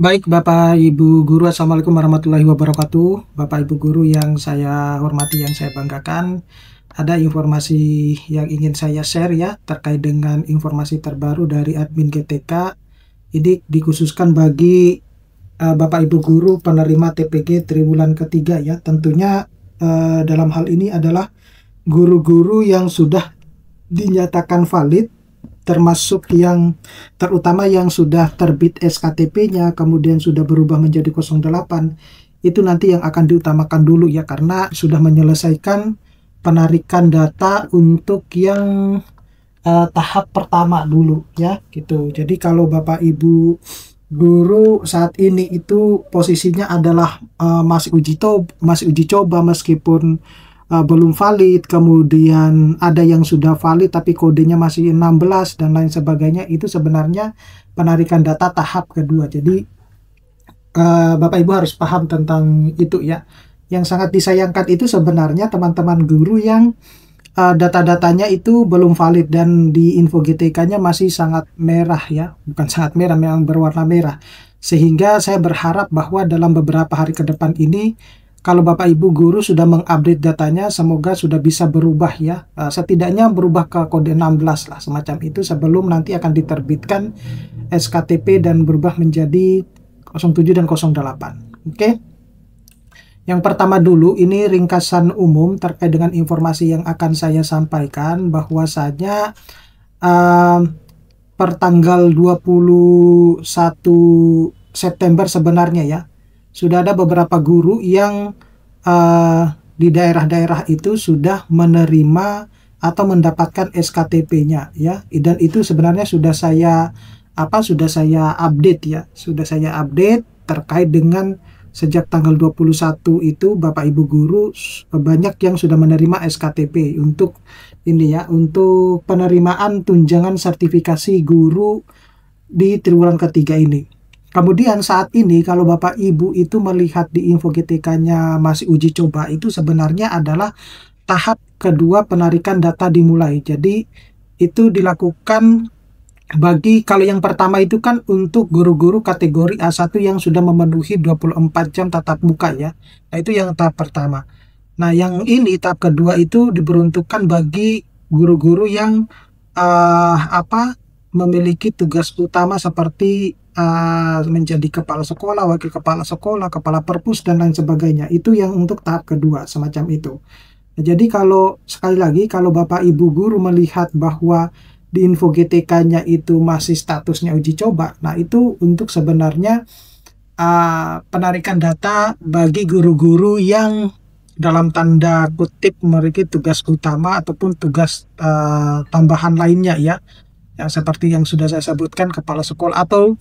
Baik, Bapak Ibu Guru, Assalamualaikum warahmatullahi wabarakatuh. Bapak Ibu Guru yang saya hormati, yang saya banggakan, ada informasi yang ingin saya share ya, terkait dengan informasi terbaru dari admin GTK. Ini dikhususkan bagi Bapak Ibu Guru penerima TPG triwulan ketiga ya. Tentunya dalam hal ini adalah guru-guru yang sudah dinyatakan valid, termasuk yang terutama yang sudah terbit SKTP-nya kemudian sudah berubah menjadi 08, itu nanti yang akan diutamakan dulu ya, karena sudah menyelesaikan penarikan data untuk yang tahap pertama dulu ya gitu. Jadi kalau Bapak Ibu Guru saat ini itu posisinya adalah masih uji coba meskipun belum valid, kemudian ada yang sudah valid tapi kodenya masih 16 dan lain sebagainya, itu sebenarnya penarikan data tahap kedua. Jadi Bapak Ibu harus paham tentang itu ya. Yang sangat disayangkan itu sebenarnya teman-teman guru yang data-datanya itu belum valid dan di info GTK-nya masih sangat merah ya, bukan sangat merah, memang berwarna merah. Sehingga saya berharap bahwa dalam beberapa hari ke depan ini, kalau Bapak Ibu Guru sudah mengupdate datanya, semoga sudah bisa berubah ya, setidaknya berubah ke kode 16 lah, semacam itu, sebelum nanti akan diterbitkan SKTP dan berubah menjadi 07 dan 08. Oke. Yang pertama dulu, ini ringkasan umum terkait dengan informasi yang akan saya sampaikan, bahwasanya per tanggal 21 September sebenarnya ya, sudah ada beberapa guru yang di daerah-daerah itu sudah menerima atau mendapatkan SKTP-nya ya, dan itu sebenarnya sudah saya update ya, sudah saya update terkait dengan sejak tanggal 21 itu Bapak Ibu Guru banyak yang sudah menerima SKTP untuk ini ya, untuk penerimaan tunjangan sertifikasi guru di triwulan ketiga ini. Kemudian saat ini kalau Bapak Ibu itu melihat di info GTK-nya masih uji coba, itu sebenarnya adalah tahap kedua penarikan data dimulai. Jadi itu dilakukan bagi, kalau yang pertama itu kan untuk guru-guru kategori A1 yang sudah memenuhi 24 jam tatap muka ya. Nah, itu yang tahap pertama. Nah, yang ini tahap kedua itu diperuntukkan bagi guru-guru yang memiliki tugas utama seperti menjadi kepala sekolah, wakil kepala sekolah, kepala perpus dan lain sebagainya. Itu yang untuk tahap kedua, semacam itu. Nah, jadi kalau sekali lagi, kalau Bapak Ibu Guru melihat bahwa di info GTK-nya itu masih statusnya uji coba, nah itu untuk sebenarnya penarikan data bagi guru-guru yang dalam tanda kutip memiliki tugas utama ataupun tugas tambahan lainnya ya, seperti yang sudah saya sebutkan, kepala sekolah, atau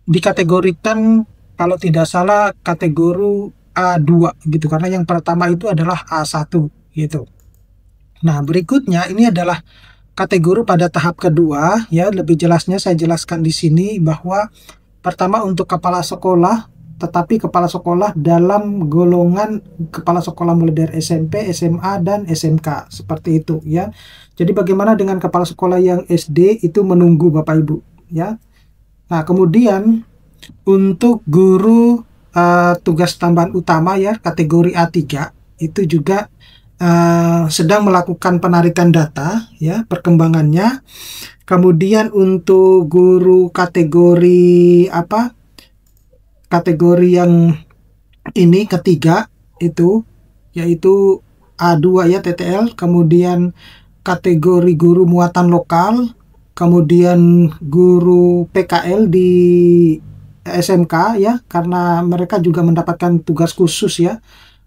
dikategorikan kalau tidak salah kategori A2 gitu, karena yang pertama itu adalah A1 gitu. Nah, berikutnya ini adalah kategori pada tahap kedua ya, lebih jelasnya saya jelaskan di sini bahwa pertama untuk kepala sekolah, tetapi kepala sekolah dalam golongan kepala sekolah mulai dari SMP, SMA dan SMK, seperti itu ya. Jadi bagaimana dengan kepala sekolah yang SD, itu menunggu Bapak Ibu ya. Nah, kemudian untuk guru tugas tambahan utama ya, kategori A3, itu juga sedang melakukan penarikan data ya, perkembangannya. Kemudian untuk guru kategori kategori yang ini ketiga itu yaitu A2 ya, TTL, kemudian kategori guru muatan lokal, kemudian guru PKL di SMK ya, karena mereka juga mendapatkan tugas khusus ya.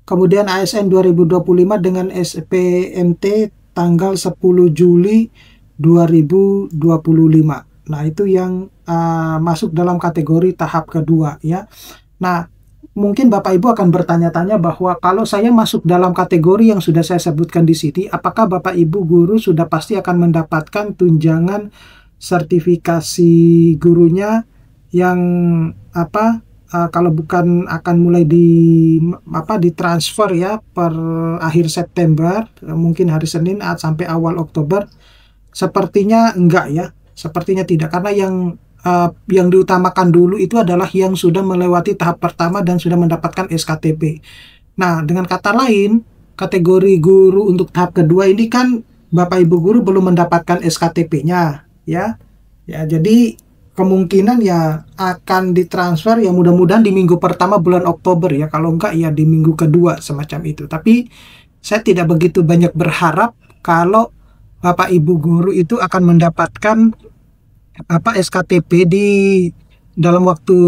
Kemudian ASN 2025 dengan SPMT tanggal 10 Juli 2025. Nah, itu yang masuk dalam kategori tahap kedua ya. Nah, mungkin Bapak Ibu akan bertanya-tanya bahwa kalau saya masuk dalam kategori yang sudah saya sebutkan di sini, apakah Bapak Ibu Guru sudah pasti akan mendapatkan tunjangan sertifikasi gurunya yang kalau bukan akan mulai ditransfer ya per akhir September, mungkin hari Senin sampai awal Oktober? Sepertinya enggak ya, sepertinya tidak, karena yang yang diutamakan dulu itu adalah yang sudah melewati tahap pertama dan sudah mendapatkan SKTP. Nah, dengan kata lain, kategori guru untuk tahap kedua ini kan Bapak Ibu guru belum mendapatkan SKTP-nya, ya. Ya, jadi kemungkinan ya akan ditransfer ya mudah-mudahan di minggu pertama bulan Oktober ya, kalau enggak ya di minggu kedua semacam itu. Tapi saya tidak begitu banyak berharap kalau Bapak Ibu guru itu akan mendapatkan SKTP di dalam waktu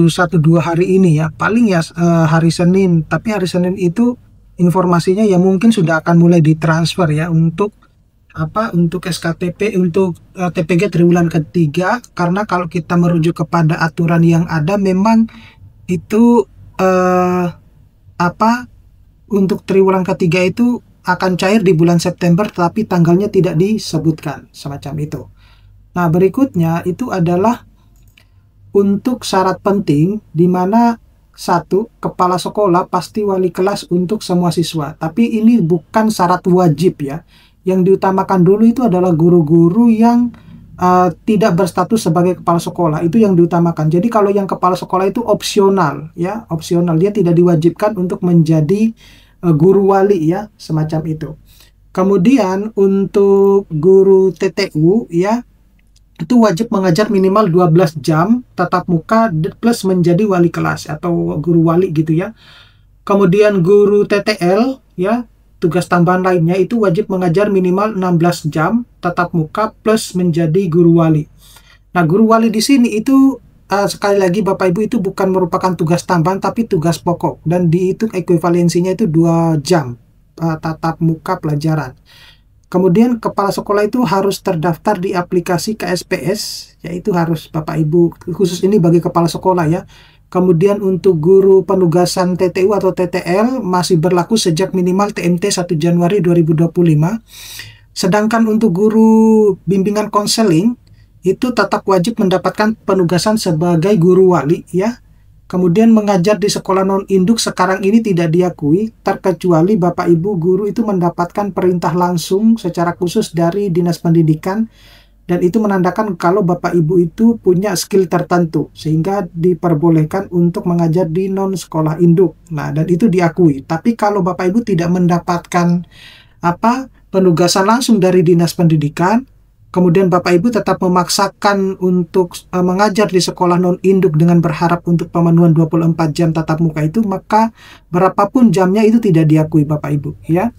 1-2 hari ini ya, paling ya hari Senin. Tapi hari Senin itu informasinya ya mungkin sudah akan mulai ditransfer ya untuk untuk SKTP untuk TPG triwulan ketiga, karena kalau kita merujuk kepada aturan yang ada memang itu untuk triwulan ketiga itu akan cair di bulan September, tetapi tanggalnya tidak disebutkan semacam itu. Nah, berikutnya itu adalah untuk syarat penting di mana satu, kepala sekolah pasti wali kelas untuk semua siswa. Tapi ini bukan syarat wajib ya. Yang diutamakan dulu itu adalah guru-guru yang tidak berstatus sebagai kepala sekolah. Itu yang diutamakan. Jadi kalau yang kepala sekolah itu opsional ya, opsional. Dia tidak diwajibkan untuk menjadi guru wali ya, semacam itu. Kemudian untuk guru TTU ya, itu wajib mengajar minimal 12 jam tatap muka plus menjadi wali kelas atau guru wali gitu ya. Kemudian guru TTL ya, tugas tambahan lainnya itu wajib mengajar minimal 16 jam tatap muka plus menjadi guru wali. Nah, guru wali di sini itu sekali lagi Bapak Ibu itu bukan merupakan tugas tambahan tapi tugas pokok, dan dihitung ekuivalensinya itu 2 jam tatap muka pelajaran. Kemudian kepala sekolah itu harus terdaftar di aplikasi KSPS, yaitu harus Bapak Ibu, khusus ini bagi kepala sekolah ya. Kemudian untuk guru penugasan TTU atau TTL masih berlaku sejak minimal TMT 1 Januari 2025. Sedangkan untuk guru bimbingan konseling itu tetap wajib mendapatkan penugasan sebagai guru wali ya. Kemudian mengajar di sekolah non-induk sekarang ini tidak diakui, terkecuali Bapak Ibu guru itu mendapatkan perintah langsung secara khusus dari Dinas Pendidikan, dan itu menandakan kalau Bapak Ibu itu punya skill tertentu sehingga diperbolehkan untuk mengajar di non-sekolah induk. Nah, dan itu diakui. Tapi kalau Bapak Ibu tidak mendapatkan penugasan langsung dari Dinas Pendidikan, kemudian Bapak Ibu tetap memaksakan untuk mengajar di sekolah non-induk dengan berharap untuk pemenuhan 24 jam tatap muka itu, maka berapapun jamnya itu tidak diakui Bapak Ibu ya.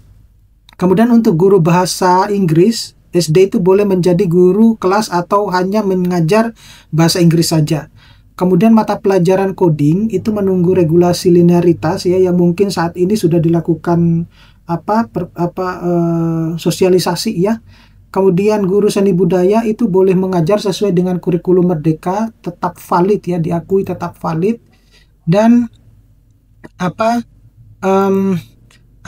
Kemudian untuk guru bahasa Inggris SD itu boleh menjadi guru kelas atau hanya mengajar bahasa Inggris saja. Kemudian mata pelajaran coding itu menunggu regulasi linearitas ya, yang mungkin saat ini sudah dilakukan sosialisasi ya. Kemudian guru seni budaya itu boleh mengajar sesuai dengan kurikulum Merdeka, tetap valid ya, diakui tetap valid. Dan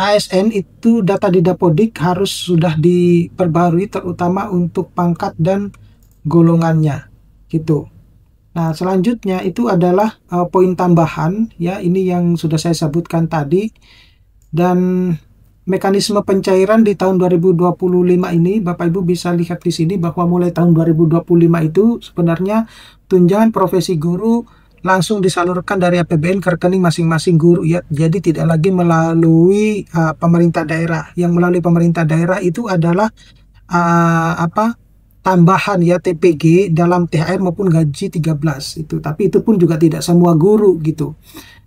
ASN itu data di Dapodik harus sudah diperbarui, terutama untuk pangkat dan golongannya gitu. Nah, selanjutnya itu adalah poin tambahan ya, ini yang sudah saya sebutkan tadi. Dan mekanisme pencairan di tahun 2025 ini Bapak Ibu bisa lihat di sini bahwa mulai tahun 2025 itu sebenarnya tunjangan profesi guru langsung disalurkan dari APBN ke rekening masing-masing guru ya. Jadi tidak lagi melalui pemerintah daerah. Yang melalui pemerintah daerah itu adalah tambahan ya, TPG dalam THR maupun gaji 13 itu. Tapi itu pun juga tidak semua guru gitu.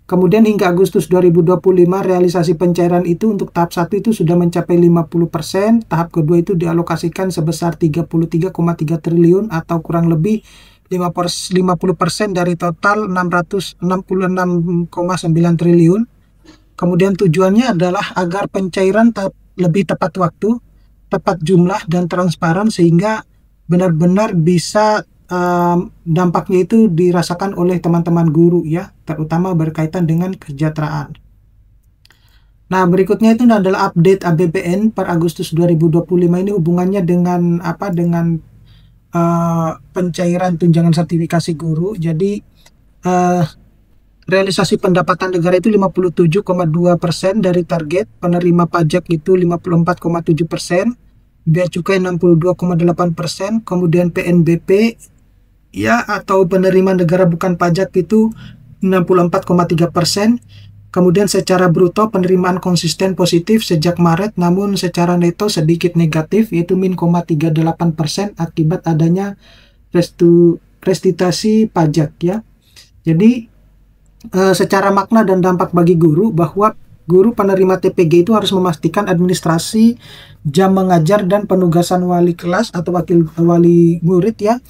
Kemudian hingga Agustus 2025 realisasi pencairan itu untuk tahap 1 itu sudah mencapai 50%, tahap kedua itu dialokasikan sebesar 33,3 triliun atau kurang lebih 50% dari total 666,9 triliun. Kemudian tujuannya adalah agar pencairan lebih tepat waktu, tepat jumlah dan transparan sehingga benar-benar bisa dampaknya itu dirasakan oleh teman-teman guru ya, terutama berkaitan dengan kesejahteraan. Nah, berikutnya itu adalah update APBN per Agustus 2025 ini hubungannya dengan pencairan tunjangan sertifikasi guru. Jadi realisasi pendapatan negara itu 57,2% dari target, penerima pajak itu 54,7%, bea cukai 62,8%, kemudian PNBP ya atau penerimaan negara bukan pajak itu 64,3%. Kemudian secara bruto penerimaan konsisten positif sejak Maret, namun secara neto sedikit negatif, yaitu min 0,38% akibat adanya restitusi pajak ya. Jadi secara makna dan dampak bagi guru, bahwa guru penerima TPG itu harus memastikan administrasi, jam mengajar, dan penugasan wali kelas atau wakil wali murid ya,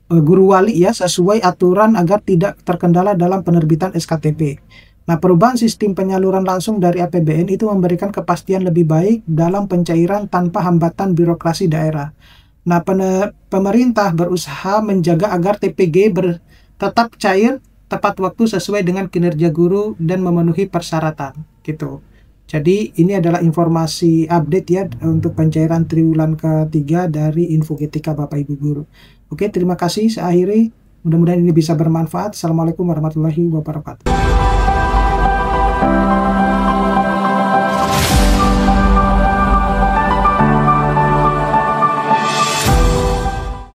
guru wali ya, sesuai aturan agar tidak terkendala dalam penerbitan SKTP. Nah, perubahan sistem penyaluran langsung dari APBN itu memberikan kepastian lebih baik dalam pencairan tanpa hambatan birokrasi daerah. Nah, pemerintah berusaha menjaga agar TPG tetap cair tepat waktu sesuai dengan kinerja guru dan memenuhi persyaratan gitu. Jadi ini adalah informasi update ya untuk pencairan triwulan ketiga dari Infogetika Bapak Ibu Guru. Oke, terima kasih. Saya akhiri. Mudah-mudahan ini bisa bermanfaat. Assalamualaikum warahmatullahi wabarakatuh.